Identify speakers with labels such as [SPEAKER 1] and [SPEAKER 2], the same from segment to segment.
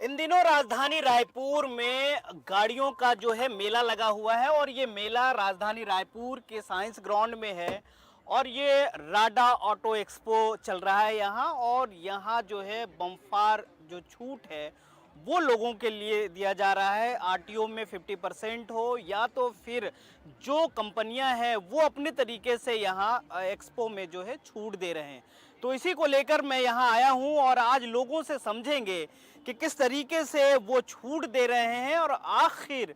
[SPEAKER 1] इन दिनों राजधानी रायपुर में गाड़ियों का जो है मेला लगा हुआ है और ये मेला राजधानी रायपुर के साइंस ग्राउंड में है। और ये राडा ऑटो एक्सपो चल रहा है यहाँ। और यहाँ जो है बम्फार जो छूट है वो लोगों के लिए दिया जा रहा है। आरटीओ में 50% हो या तो फिर जो कंपनियां हैं वो अपने तरीके से यहाँ एक्सपो में जो है छूट दे रहे हैं। तो इसी को लेकर मैं यहाँ आया हूँ और आज लोगों से समझेंगे कि किस तरीके से वो छूट दे रहे हैं और आखिर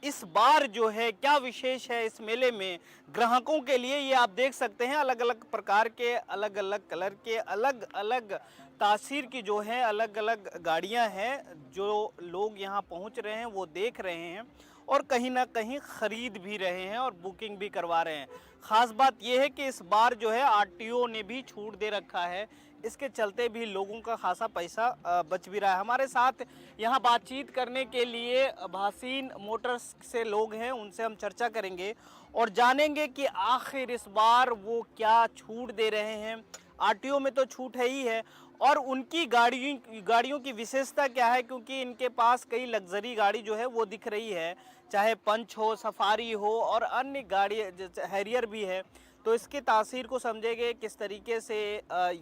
[SPEAKER 1] इस बार जो है क्या विशेष है इस मेले में ग्राहकों के लिए। ये आप देख सकते हैं अलग अलग प्रकार के, अलग अलग कलर के, अलग अलग तासीर की जो है अलग अलग गाड़ियां हैं। जो लोग यहाँ पहुँच रहे हैं वो देख रहे हैं और कहीं ना कहीं ख़रीद भी रहे हैं और बुकिंग भी करवा रहे हैं। ख़ास बात यह है कि इस बार जो है आरटीओ ने भी छूट दे रखा है। इसके चलते भी लोगों का खासा पैसा बच भी रहा है। हमारे साथ यहाँ बातचीत करने के लिए भासीन मोटर्स से लोग हैं, उनसे हम चर्चा करेंगे और जानेंगे कि आखिर इस बार वो क्या छूट दे रहे हैं। आरटीओ में तो छूट है ही है और उनकी गाड़ियों की विशेषता क्या है, क्योंकि इनके पास कई लग्जरी गाड़ी जो है वो दिख रही है, चाहे पंच हो, सफारी हो और अन्य गाड़ी हैरियर भी है। तो इसके तासीर को समझेंगे किस तरीके से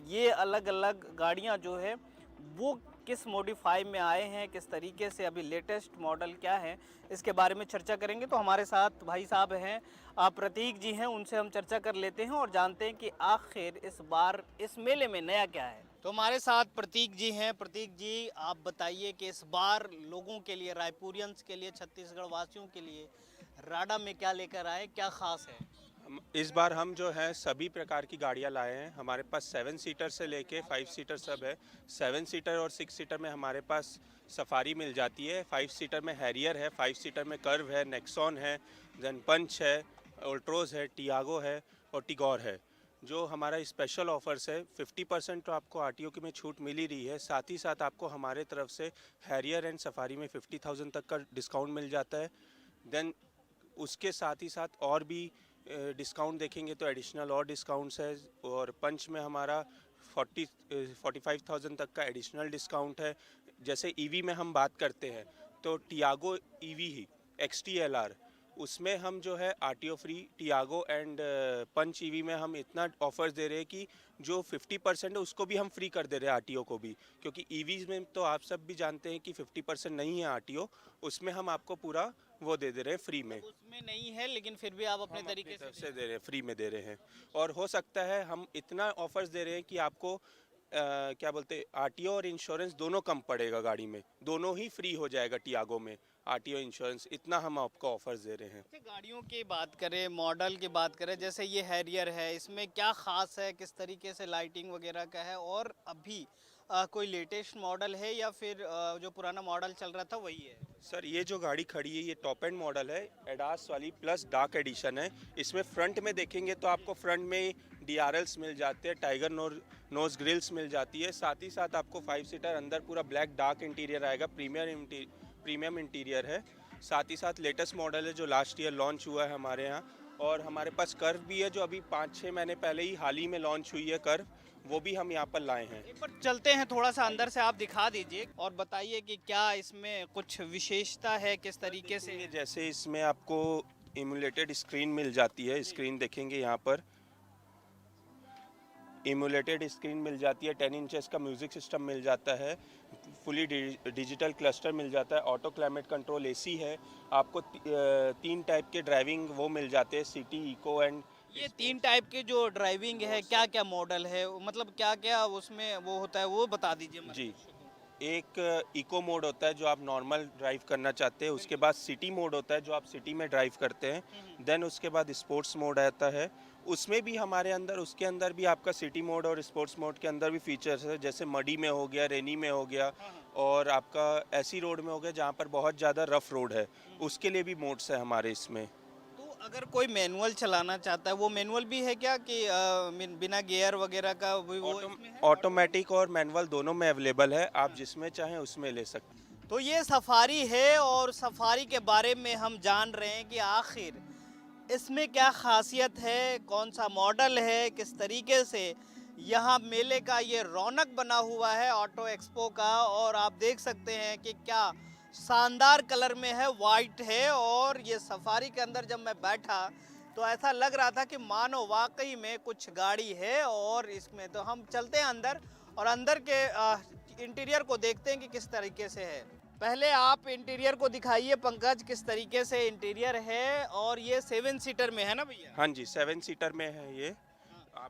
[SPEAKER 1] ये अलग अलग गाड़ियां जो है वो किस मॉडिफाई में आए हैं, किस तरीके से अभी लेटेस्ट मॉडल क्या है, इसके बारे में चर्चा करेंगे। तो हमारे साथ भाई साहब हैं, प्रतीक जी हैं, उनसे हम चर्चा कर लेते हैं और जानते हैं कि आखिर इस बार इस मेले में नया क्या है। तो हमारे साथ प्रतीक जी हैं। प्रतीक जी, आप बताइए कि इस बार लोगों के लिए, रायपुरियंस के लिए, छत्तीसगढ़ वासियों के लिए राडा में क्या लेकर आए, क्या खास है?
[SPEAKER 2] इस बार हम जो है सभी प्रकार की गाड़ियां लाए हैं। हमारे पास 7 सीटर से लेके 5 सीटर सब है। 7 सीटर और 6 सीटर में हमारे पास सफारी मिल जाती है, 5 सीटर में हैरियर है, 5 सीटर में कर्व है, नेक्सॉन है, देन पंच है, अल्ट्रोज है, टियागो है और टिगोर है। जो हमारा स्पेशल ऑफर्स है, 50% तो आपको आरटीओ की में छूट मिल ही रही है, साथ ही साथ आपको हमारे तरफ से हैरियर एंड सफारी में 50,000 तक का डिस्काउंट मिल जाता है। देन उसके साथ ही साथ और भी डिस्काउंट देखेंगे तो एडिशनल और डिस्काउंट्स है। और पंच में हमारा 45,000 तक का एडिशनल डिस्काउंट है। जैसे ईवी में हम बात करते हैं तो टियागो ईवी ही XT-LR, उसमें हम जो है RTO free, Tiago and Punch EV में हम इतना ऑफर्स दे रहे हैं कि जो 50% है उसको भी हम फ्री कर दे रहे हैं आरटीओ को भी, क्योंकि ईवीज में तो आप सब भी जानते हैं कि 50% नहीं है आरटीओ, उसमें हम आपको पूरा वो दे दे रहे हैं फ्री में।
[SPEAKER 1] उसमें नहीं है लेकिन फिर भी आप अपने तरीके
[SPEAKER 2] से दे रहे हैं, फ्री में दे रहे हैं। और हो सकता है हम इतना ऑफर्स दे रहे हैं कि आपको क्या बोलते हैं, आरटीओ और इंश्योरेंस दोनों कम पड़ेगा गाड़ी में, दोनों ही फ्री हो जाएगा टियागो में, आरटीओ इंश्योरेंस, इतना हम आपको ऑफर्स दे रहे हैं।
[SPEAKER 1] गाड़ियों की बात करें, मॉडल की बात करें, जैसे ये हैरियर है, इसमें क्या खास है, किस तरीके से लाइटिंग वगैरह का है और अभी कोई लेटेस्ट मॉडल है या फिर जो पुराना मॉडल चल रहा था वही है?
[SPEAKER 2] सर, ये जो गाड़ी खड़ी है ये टॉप एंड मॉडल है, एडास वाली प्लस डार्क एडिशन है। इसमें फ्रंट में देखेंगे तो आपको फ्रंट में DRLs मिल जाते हैं, टाइगर नोज ग्रिल्स मिल जाती है, साथ ही साथ आपको 5 सीटर अंदर पूरा ब्लैक डार्क इंटीरियर आएगा, प्रीमियम इंटीरियर है। साथ ही साथ लेटेस्ट मॉडल है जो लास्ट ईयर लॉन्च हुआ है हमारे यहाँ। और हमारे पास कर्व भी है जो अभी 5-6 महीने पहले ही हाल ही में लॉन्च हुई है कर्व, वो भी हम यहाँ पर लाए हैं।
[SPEAKER 1] एक बार चलते हैं, थोड़ा सा अंदर से आप दिखा दीजिए और बताइए कि क्या इसमें कुछ विशेषता है, किस तरीके से?
[SPEAKER 2] जैसे इसमें आपको इमुलेटेड स्क्रीन मिल जाती है, स्क्रीन देखेंगे यहाँ पर इमुलेटेड स्क्रीन मिल जाती है, 10 इंचेस का म्यूज़िक सिस्टम मिल जाता है, फुली डिजिटल क्लस्टर मिल जाता है, ऑटो क्लाइमेट कंट्रोल AC है, आपको 3 टाइप के ड्राइविंग वो मिल जाते हैं, सिटी, इको एंड।
[SPEAKER 1] ये 3 टाइप के जो ड्राइविंग है, क्या क्या मॉडल है, मतलब क्या क्या उसमें वो होता है, वो बता दीजिए मुझे।
[SPEAKER 2] जी, एक इको मोड होता है जो आप नॉर्मल ड्राइव करना चाहते हैं, उसके बाद सिटी मोड होता है जो आप सिटी में ड्राइव करते हैं, देन उसके बाद स्पोर्ट्स मोड आता है। उसमें भी हमारे अंदर, उसके अंदर भी आपका सिटी मोड और स्पोर्ट्स मोड के अंदर भी फीचर्स है, जैसे मडी में हो गया, रेनी में हो गया और आपका ऐसी रोड में हो गया जहाँ पर बहुत ज़्यादा रफ रोड है, उसके लिए भी मोड्स है हमारे इसमें।
[SPEAKER 1] तो अगर कोई मैनुअल चलाना चाहता है, वो मैनुअल भी है क्या कि बिना गियर वगैरह का वो इसमें है?
[SPEAKER 2] ऑटोमेटिक और मैनुअल दोनों में अवेलेबल है, आप जिसमें चाहें उसमें ले सकते हैं।
[SPEAKER 1] तो ये सफारी है और सफारी के बारे में हम जान रहे हैं कि आखिर इसमें क्या खासियत है, कौन सा मॉडल है, किस तरीके से यहाँ मेले का ये रौनक बना हुआ है ऑटो एक्सपो का, और आप देख सकते हैं कि क्या शानदार कलर में है, वाइट है। और ये सफारी के अंदर जब मैं बैठा तो ऐसा लग रहा था कि मानो वाकई में कुछ गाड़ी है। और इसमें तो हम चलते हैं अंदर, और अंदर के इंटीरियर को देखते हैं कि किस तरीके से है। पहले आप इंटीरियर को दिखाइए पंकज, किस तरीके से इंटीरियर है। और ये 7 सीटर में है ना भैया?
[SPEAKER 2] हाँ जी, 7 सीटर में है ये।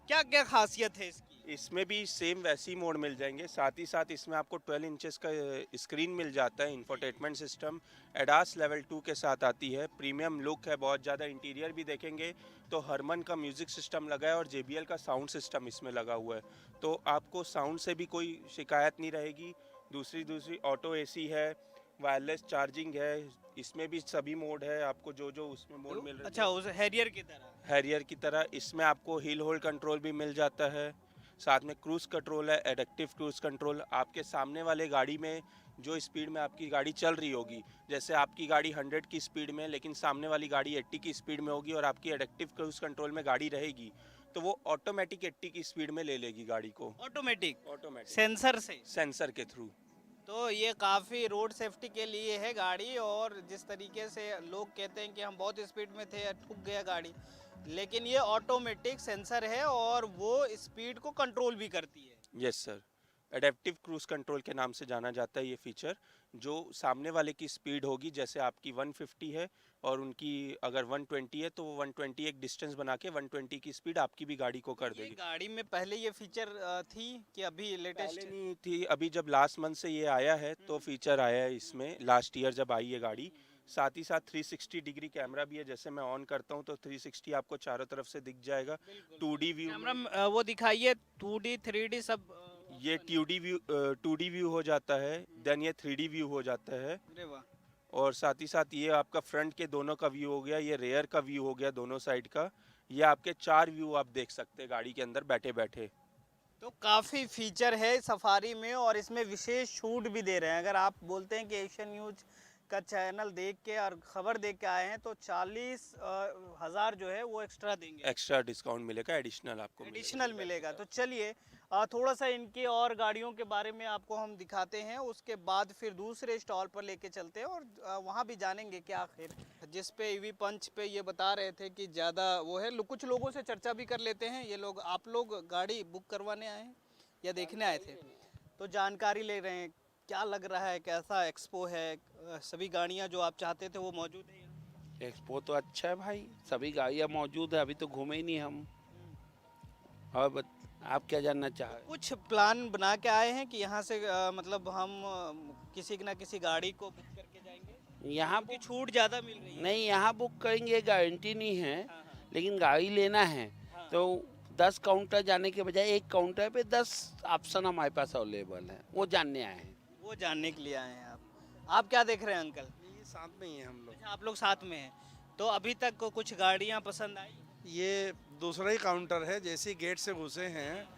[SPEAKER 1] क्या क्या खासियत है इसकी?
[SPEAKER 2] इसमें भी सेम वैसी मोड मिल जाएंगे, साथ ही साथ इसमें आपको 12 इंचेस का स्क्रीन मिल जाता है। इंफोटेनमेंट सिस्टम एडास लेवल 2 के साथ आती है। प्रीमियम लुक है बहुत ज़्यादा। इंटीरियर भी देखेंगे तो हरमन का म्यूज़िक सिस्टम लगा है और JBL का साउंड सिस्टम इसमें लगा हुआ है, तो आपको साउंड से भी कोई शिकायत नहीं रहेगी। दूसरी ऑटो AC है, वायरलेस चार्जिंग है, इसमें भी सभी मोड है आपको जो जो उसमें मोड मिल रहा है।
[SPEAKER 1] अच्छा, उस हैरियर की तरह?
[SPEAKER 2] हैरियर की तरह इसमें आपको हिल होल्ड कंट्रोल भी मिल जाता है। साथ में क्रूज़ कंट्रोल है, एडेप्टिव क्रूज़ कंट्रोल। आपके सामने वाले गाड़ी में जो स्पीड में आपकी गाड़ी चल रही होगी, जैसे आपकी गाड़ी 100 की स्पीड में लेकिन सामने वाली गाड़ी 80 की स्पीड में होगी और आपकी एडेप्टिव क्रूज़ कंट्रोल में गाड़ी रहेगी, तो वो ऑटोमेटिक 80 की स्पीड में ले लेगी गाड़ी को।
[SPEAKER 1] ऑटोमेटिक सेंसर से?
[SPEAKER 2] सेंसर के थ्रू।
[SPEAKER 1] तो ये काफ़ी रोड सेफ्टी के लिए है गाड़ी। और जिस तरीके से लोग कहते हैं कि हम बहुत स्पीड में थे, ठुक गया गाड़ी, लेकिन ये ऑटोमेटिक सेंसर है और वो स्पीड को कंट्रोल भी करती है।
[SPEAKER 2] Yes sir, adaptive cruise control के नाम से जाना जाता है ये फीचर। जो सामने वाले की स्पीड होगी, जैसे आपकी 150 है और उनकी अगर 120 है, तो वो 120 एक डिस्टेंस बना के 120 की स्पीड आपकी भी गाड़ी को कर
[SPEAKER 1] ये
[SPEAKER 2] देगी।
[SPEAKER 1] गाड़ी में पहले ये फीचर थी कि अभी लेटेस्ट?
[SPEAKER 2] पहले नहीं थी, अभी जब लास्ट मंथ से ये आया है तो फीचर आया है इसमें, लास्ट ईयर जब आई है गाड़ी। साथ ही साथ 360 डिग्री कैमरा भी है, जैसे मैं ऑन करता हूँ तो 360 आपको चारों तरफ से दिख जाएगा। 2D व्यू,
[SPEAKER 1] कैमरा वो दिखाइए, 2D 3D सब।
[SPEAKER 2] ये 2D व्यू हो जाता है, देन ये 3D व्यू हो जाता है।
[SPEAKER 1] अरे वाह!
[SPEAKER 2] और साथ ही साथ ये आपका फ्रंट के दोनों का व्यू हो गया, ये रेयर का व्यू हो गया दोनों साइड का। ये आपके 4 व्यू आप देख सकते हैं गाड़ी के अंदर बैठे बैठे।
[SPEAKER 1] तो काफ़ी फीचर है सफारी में, और इसमें विशेष छूट भी दे रहे हैं। अगर आप बोलते हैं कि एशियन न्यूज का चैनल देख के और खबर देख के आए हैं तो 40,000 जो है वो एक्स्ट्रा देंगे,
[SPEAKER 2] एक्स्ट्रा डिस्काउंट मिलेगा, एडिशनल आपको
[SPEAKER 1] एडिशनल मिलेगा। तो चलिए थोड़ा सा इनके और गाड़ियों के बारे में आपको हम दिखाते हैं, उसके बाद फिर दूसरे स्टॉल पर लेके चलते हैं और वहाँ भी जानेंगे क्या आखिर। जिस पे ईवी पंच पे ये बता रहे थे कि ज़्यादा वो है, कुछ लोगों से चर्चा भी कर लेते हैं। ये लोग, आप लोग गाड़ी बुक करवाने आए हैं या देखने आए थे? तो जानकारी ले रहे हैं, क्या लग रहा है, कैसा एक्सपो है? सभी गाड़ियाँ जो आप चाहते थे वो मौजूद है यहाँ?
[SPEAKER 3] एक्सपो तो अच्छा है भाई, सभी गाड़ियाँ मौजूद है। अभी तो घूमे ही नहीं हम। और आप क्या जानना चाह रहे हैं?
[SPEAKER 1] कुछ प्लान बना के आए हैं कि यहाँ से मतलब हम किसी न किसी गाड़ी को बुक करके जाएंगे?
[SPEAKER 3] यहाँ
[SPEAKER 1] क्योंकि छूट ज़्यादा मिल रही है।
[SPEAKER 3] नहीं, यहाँ बुक करेंगे गारंटी नहीं है,
[SPEAKER 1] हाँ, हाँ,
[SPEAKER 3] लेकिन गाड़ी लेना है
[SPEAKER 1] हाँ।
[SPEAKER 3] तो 10 काउंटर जाने के बजाय एक काउंटर पे 10 ऑप्शन हमारे पास अवेलेबल है, वो जानने आए हैं।
[SPEAKER 1] वो जानने के लिए आए हैं आप क्या देख रहे हैं अंकल?
[SPEAKER 4] ये साथ में ही है हम लोग।
[SPEAKER 1] अच्छा, आप लोग साथ में हैं। तो अभी तक को कुछ गाड़ियाँ पसंद आई?
[SPEAKER 4] ये दूसरा ही काउंटर है। जैसे ही गेट से घुसे हैं,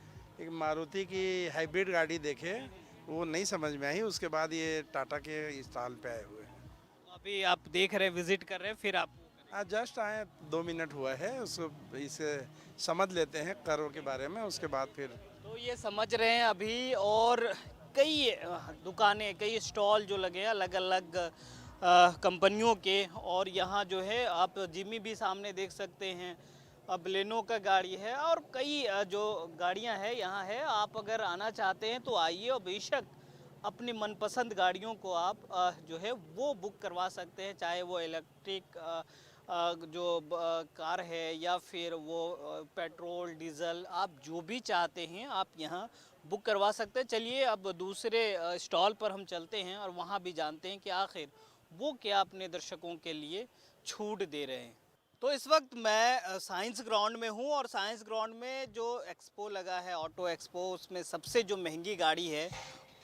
[SPEAKER 4] एक मारुति की हाइब्रिड गाड़ी देखे, वो नहीं समझ में आई, उसके बाद ये टाटा के स्टॉल पे आए हुए हैं।
[SPEAKER 1] अभी आप देख रहे हैं, विजिट कर रहे हैं, फिर आप?
[SPEAKER 4] आज जस्ट आए, 2 मिनट हुआ है, उसको इसे समझ लेते हैं करों के बारे में, उसके बाद फिर।
[SPEAKER 1] तो ये समझ रहे हैं अभी। और कई दुकानें, कई स्टॉल जो लगे हैं अलग अलग कंपनियों के, और यहाँ जो है आप जिमी भी सामने देख सकते हैं, बलेनो का गाड़ी है, और कई जो गाड़ियाँ हैं यहाँ है। आप अगर आना चाहते हैं तो आइए, और बेशक अपनी मनपसंद गाड़ियों को आप जो है वो बुक करवा सकते हैं, चाहे वो इलेक्ट्रिक जो कार है या फिर वो पेट्रोल डीजल, आप जो भी चाहते हैं आप यहाँ बुक करवा सकते हैं। चलिए अब दूसरे स्टॉल पर हम चलते हैं और वहाँ भी जानते हैं कि आखिर वो क्या अपने दर्शकों के लिए छूट दे रहे हैं। तो इस वक्त मैं साइंस ग्राउंड में हूँ, और साइंस ग्राउंड में जो एक्सपो लगा है, ऑटो एक्सपो, उसमें सबसे जो महंगी गाड़ी है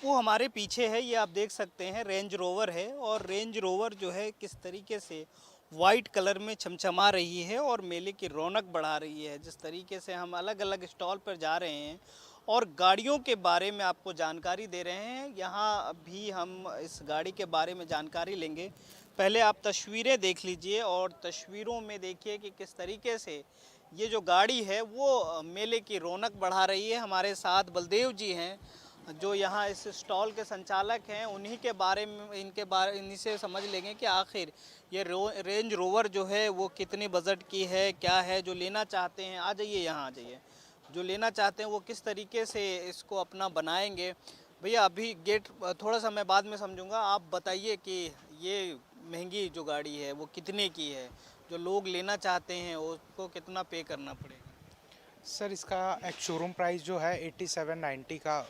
[SPEAKER 1] वो हमारे पीछे है। ये आप देख सकते हैं, रेंज रोवर है। और रेंज रोवर जो है किस तरीके से वाइट कलर में चमचमा रही है और मेले की रौनक बढ़ा रही है। जिस तरीके से हम अलग अलग स्टॉल पर जा रहे हैं और गाड़ियों के बारे में आपको जानकारी दे रहे हैं, यहाँ भी हम इस गाड़ी के बारे में जानकारी लेंगे। पहले आप तस्वीरें देख लीजिए और तस्वीरों में देखिए कि किस तरीके से ये जो गाड़ी है वो मेले की रौनक बढ़ा रही है। हमारे साथ बलदेव जी हैं जो यहाँ इस स्टॉल के संचालक हैं। उन्हीं के बारे में इन्हीं से समझ लेंगे कि आखिर ये रेंज रोवर जो है वो कितनी बजट की है, क्या है, जो लेना चाहते हैं। आ जाइए, यहाँ आ जाइए। जो लेना चाहते हैं वो किस तरीके से इसको अपना बनाएंगे। भैया अभी गेट थोड़ा सा मैं बाद में समझूंगा, आप बताइए कि ये महंगी जो गाड़ी है वो कितने की है, जो लोग लेना चाहते हैं उसको कितना पे करना पड़ेगा।
[SPEAKER 5] सर इसका एक शोरूम प्राइस जो है 8790 का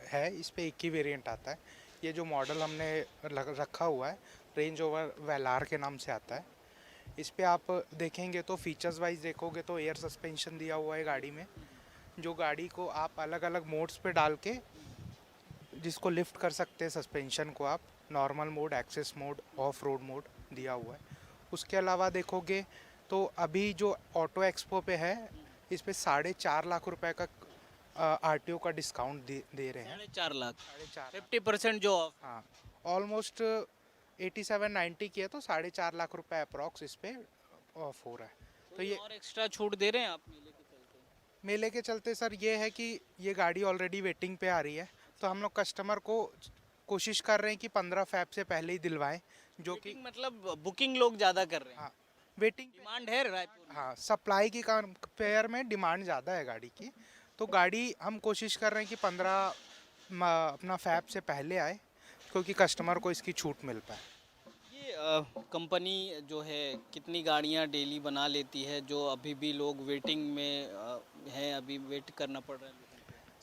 [SPEAKER 5] है। इस पे एक ही वेरिएंट आता है। ये जो मॉडल हमने रखा हुआ है रेंज ओवर वेलार के नाम से आता है। इस पे आप देखेंगे तो फीचर्स वाइज देखोगे तो एयर सस्पेंशन दिया हुआ है गाड़ी में, जो गाड़ी को आप अलग अलग मोड्स पे डाल के जिसको लिफ्ट कर सकते हैं सस्पेंशन को आप। Normal mode, access mode, off road mode दिया हुआ है। उसके अलावा देखोगे तो अभी जो ऑटो एक्सपो पे है इस पे 4.5 लाख रुपए का आरटीओ का डिस्काउंट दे रहे हैं।
[SPEAKER 1] 4.5 लाख,
[SPEAKER 5] 4.5
[SPEAKER 1] 50% जो ऑफ।
[SPEAKER 5] हाँ, ऑलमोस्ट 8790 की है तो 4.5 लाख रुपए अप्रॉक्स इस पे ऑफ हो रहा है। तो ये
[SPEAKER 1] और एक्स्ट्रा छूट दे रहे हैं आप मेले के चलते?
[SPEAKER 5] मेले के चलते सर ये है कि ये गाड़ी ऑलरेडी वेटिंग पे आ रही है, तो हम लोग कस्टमर को कोशिश कर रहे हैं कि 15 फ़ैब से पहले ही दिलवाएं, जो कि
[SPEAKER 1] मतलब बुकिंग लोग ज़्यादा कर रहे हैं।
[SPEAKER 5] हाँ वेटिंग
[SPEAKER 1] डिमांड है रायपुर में।
[SPEAKER 5] हाँ, सप्लाई की कंपेयर में डिमांड ज़्यादा है गाड़ी की, तो गाड़ी हम कोशिश कर रहे हैं कि 15 अपना फ़ैब से पहले आए, क्योंकि कस्टमर को इसकी छूट मिल पाए।
[SPEAKER 1] ये कंपनी जो है कितनी गाड़ियां डेली बना लेती है जो अभी भी लोग वेटिंग में हैं, अभी वेट करना पड़ रहा है?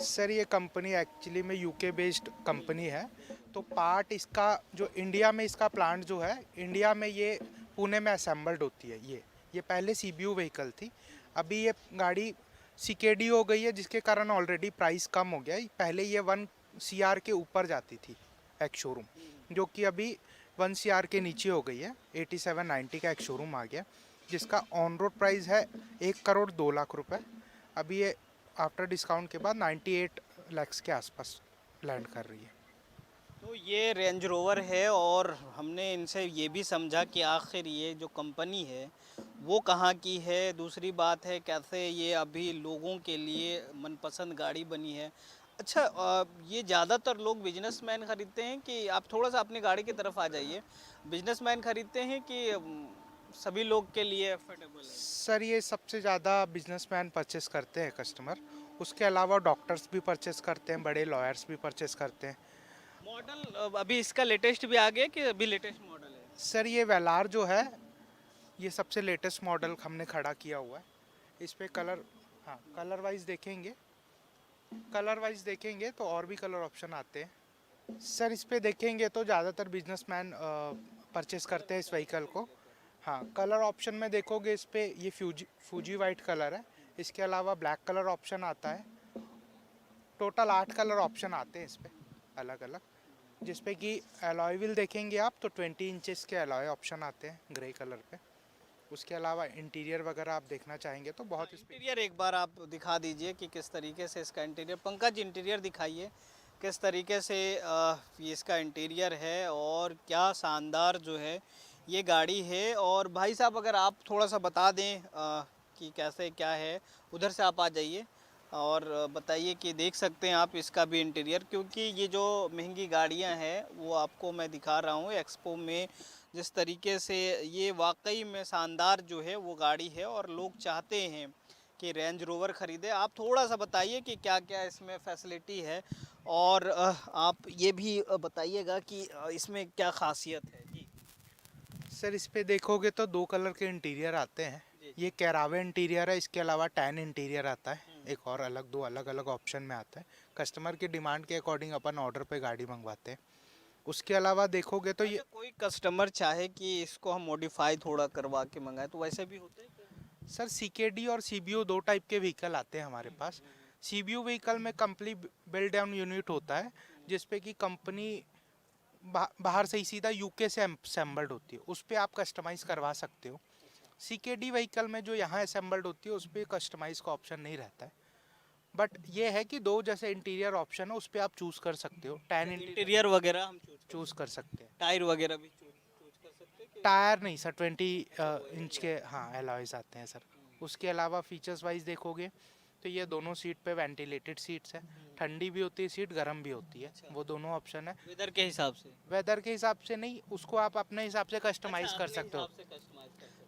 [SPEAKER 5] सर ये कंपनी एक्चुअली में यूके बेस्ड कंपनी है, तो पार्ट इसका जो इंडिया में इसका प्लांट जो है इंडिया में ये पुणे में असेंबल्ड होती है। ये पहले सीबीयू व्हीकल थी, अभी ये गाड़ी सीकेडी हो गई है, जिसके कारण ऑलरेडी प्राइस कम हो गया है। पहले ये 1 CR के ऊपर जाती थी एक शोरूम, जो कि अभी 1 CR के नीचे हो गई है। 8790 का एक शोरूम आ गया, जिसका ऑन रोड प्राइस है 1 करोड़ 2 लाख रुपए। अभी ये आफ्टर डिस्काउंट के बाद 98 लाख के आसपास लैंड कर रही है।
[SPEAKER 1] तो ये रेंज रोवर है और हमने इनसे ये भी समझा कि आखिर ये जो कंपनी है वो कहाँ की है। दूसरी बात है कैसे ये अभी लोगों के लिए मनपसंद गाड़ी बनी है। अच्छा, ये ज़्यादातर लोग बिजनेसमैन ख़रीदते हैं कि आप थोड़ा सा अपनी गाड़ी की तरफ आ जाइए, बिजनेसमैन ख़रीदते हैं कि सभी लोग के लिए अफोर्डेबल है?
[SPEAKER 5] सर ये सबसे ज़्यादा बिजनेसमैन परचेस करते हैं कस्टमर, उसके अलावा डॉक्टर्स भी परचेस करते हैं, बड़े लॉयर्स भी परचेस करते हैं।
[SPEAKER 1] मॉडल अभी इसका लेटेस्ट भी आ गया कि अभी लेटेस्ट मॉडल है?
[SPEAKER 5] सर ये वेलार जो है ये सबसे लेटेस्ट मॉडल हमने खड़ा किया हुआ है। इस पे कलर, हाँ कलर वाइज देखेंगे तो और भी कलर ऑप्शन आते हैं। सर इस पे देखेंगे तो ज़्यादातर बिजनेसमैन परचेस करते हैं इस व्हीकल को। हाँ, कलर ऑप्शन में देखोगे इस पे ये फूजी वाइट कलर है, इसके अलावा ब्लैक कलर ऑप्शन आता है। टोटल 8 कलर ऑप्शन आते हैं इस पे अलग अलग, जिसपे कि एलॉय व्हील देखेंगे आप तो 20 इंचेस के एलॉय ऑप्शन आते हैं ग्रे कलर पे। उसके अलावा इंटीरियर वगैरह आप देखना चाहेंगे तो बहुत
[SPEAKER 1] इंटीरियर एक बार आप दिखा दीजिए कि किस तरीके से इसका इंटीरियर। पंकज इंटीरियर दिखाइए किस तरीके से ये इसका इंटीरियर है और क्या शानदार जो है ये गाड़ी है। और भाई साहब अगर आप थोड़ा सा बता दें कि कैसे क्या है, उधर से आप आ जाइए और बताइए कि देख सकते हैं आप इसका भी इंटीरियर, क्योंकि ये जो महंगी गाड़ियां हैं वो आपको मैं दिखा रहा हूँ एक्सपो में जिस तरीके से। ये वाकई में शानदार जो है वो गाड़ी है और लोग चाहते हैं कि रेंज रोवर ख़रीदे। आप थोड़ा सा बताइए कि क्या क्या इसमें फैसिलिटी है और आप ये भी बताइएगा कि इसमें क्या खासियत है जी।
[SPEAKER 5] सर इस पे देखोगे तो 2 कलर के इंटीरियर आते हैं। ये कैरावे इंटीरियर है, इसके अलावा टैन इंटीरियर आता है, एक और अलग 2 अलग अलग ऑप्शन में आता है। कस्टमर की डिमांड के अकॉर्डिंग अपन ऑर्डर पे गाड़ी मंगवाते हैं। उसके अलावा देखोगे तो ये
[SPEAKER 1] कोई कस्टमर चाहे कि इसको हम मॉडिफाई थोड़ा करवा के मंगाए तो वैसे भी होते हैं क्या?
[SPEAKER 5] सर सीकेडी और सीबीयू 2 टाइप के व्हीकल आते हैं हमारे पास। सीबीयू व्हीकल में कंप्लीट बिल्ड डाउन यूनिट होता है, जिसपे कि कंपनी बाहर से ही सीधा यूके से असेंबल्ड होती है, उस पर आप कस्टमाइज़ करवा सकते हो। सीकेडी व्हीकल में जो यहाँ असेंबल्ड होती है उस पर कस्टमाइज़ का ऑप्शन नहीं रहता है, बट ये है कि 2 जैसे इंटीरियर ऑप्शन है उस पर आप चूज़ कर सकते हो। टैन
[SPEAKER 1] इंटीरियर वगैरह हम
[SPEAKER 5] चूज़ कर सकते हैं।
[SPEAKER 1] टायर वगैरह भी चूज कर सकते हैं
[SPEAKER 5] टायर नहीं सर, 20 इंच के हाँ एलॉयज आते हैं सर। उसके अलावा फीचर्स वाइज देखोगे तो ये दोनों सीट पे वेंटिलेटेड सीट्स है, ठंडी भी होती है सीट, गर्म भी होती है, वो दोनों ऑप्शन है।
[SPEAKER 1] वेदर के हिसाब से
[SPEAKER 5] वेदर के हिसाब से नहीं, उसको आप अपने हिसाब से कस्टमाइज कर सकते हो।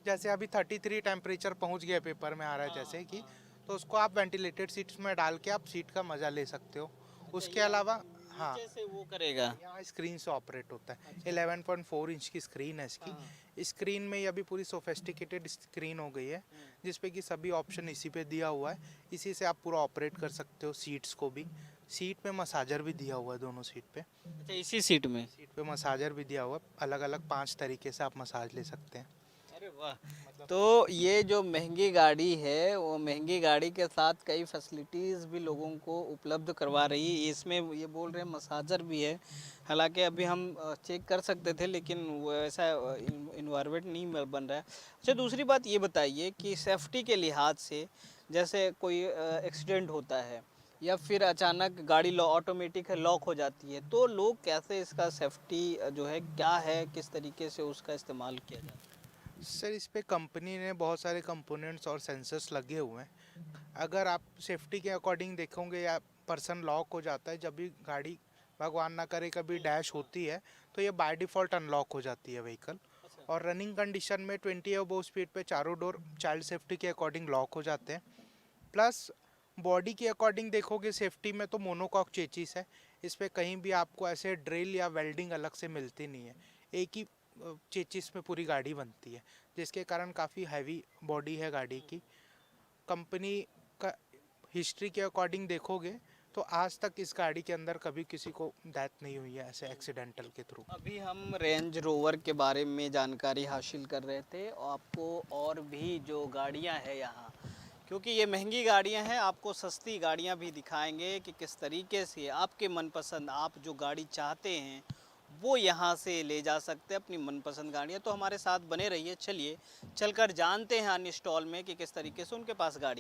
[SPEAKER 5] जैसे अभी 33 टेम्परेचर पहुंच गया पेपर में आ रहा है जैसे कि, तो उसको आप वेंटिलेटेड सीट्स में डाल के आप सीट का मज़ा ले सकते हो। उसके अलावा हाँ,
[SPEAKER 1] से वो करेगा।
[SPEAKER 5] यहाँ स्क्रीन से ऑपरेट होता है। 11.4 इंच की स्क्रीन है इसकी। स्क्रीन में ये अभी पूरी सोफेस्टिकेटेड स्क्रीन हो गई है, जिसपे कि सभी ऑप्शन इसी पे दिया हुआ है। इसी से आप पूरा ऑपरेट कर सकते हो सीट्स को भी। सीट पे मसाजर भी दिया हुआ है दोनों सीट पे।
[SPEAKER 1] अच्छा, इसी सीट में?
[SPEAKER 5] सीट पे मसाजर भी दिया हुआ है, अलग अलग 5 तरीके से आप मसाज ले सकते हैं।
[SPEAKER 1] अरे वाह। तो ये जो महंगी गाड़ी है, वो महंगी गाड़ी के साथ कई फैसिलिटीज़ भी लोगों को उपलब्ध करवा रही है। इसमें ये बोल रहे हैं मसाजर भी है, हालांकि अभी हम चेक कर सकते थे लेकिन वो ऐसा इन्वायरमेंट नहीं बन रहा है। अच्छा, दूसरी बात ये बताइए कि सेफ्टी के लिहाज से जैसे कोई एक्सीडेंट होता है या फिर अचानक गाड़ी ऑटोमेटिक है लॉक हो जाती है, तो लोग कैसे इसका सेफ्टी जो है क्या है, किस तरीके से उसका इस्तेमाल किया जाता है?
[SPEAKER 5] सर, इस पे कंपनी ने बहुत सारे कंपोनेंट्स और सेंसर्स लगे हुए हैं। अगर आप सेफ्टी के अकॉर्डिंग देखोगे या पर्सन लॉक हो जाता है, जब भी गाड़ी भगवान ना करे कभी डैश होती है, तो ये बाय डिफ़ॉल्ट अनलॉक हो जाती है व्हीकल। और रनिंग कंडीशन में 20 अबोव स्पीड पे चारों डोर चाइल्ड सेफ्टी के अकॉर्डिंग लॉक हो जाते हैं। प्लस बॉडी के अकॉर्डिंग देखोगे सेफ्टी में तो मोनोकॉक चेचिस है। इस पे कहीं भी आपको ऐसे ड्रिल या वेल्डिंग अलग से मिलती नहीं है, एक ही चेचिस में पूरी गाड़ी बनती है, जिसके कारण काफ़ी हैवी बॉडी है गाड़ी की। कंपनी का हिस्ट्री के अकॉर्डिंग देखोगे तो आज तक इस गाड़ी के अंदर कभी किसी को डेथ नहीं हुई है ऐसे एक्सीडेंटल के थ्रू।
[SPEAKER 1] अभी हम रेंज रोवर के बारे में जानकारी हासिल कर रहे थे, और आपको और भी जो गाड़ियां हैं यहाँ, क्योंकि ये महंगी गाड़ियां हैं, आपको सस्ती गाड़ियां भी दिखाएंगे कि किस तरीके से आपके मनपसंद आप जो गाड़ी चाहते हैं वो यहाँ से ले जा सकते हैं अपनी मनपसंद गाड़ियाँ। तो हमारे साथ बने रहिए, चलिए चलकर जानते हैं अन्य स्टॉल में कि किस तरीके से उनके पास गाड़ी है।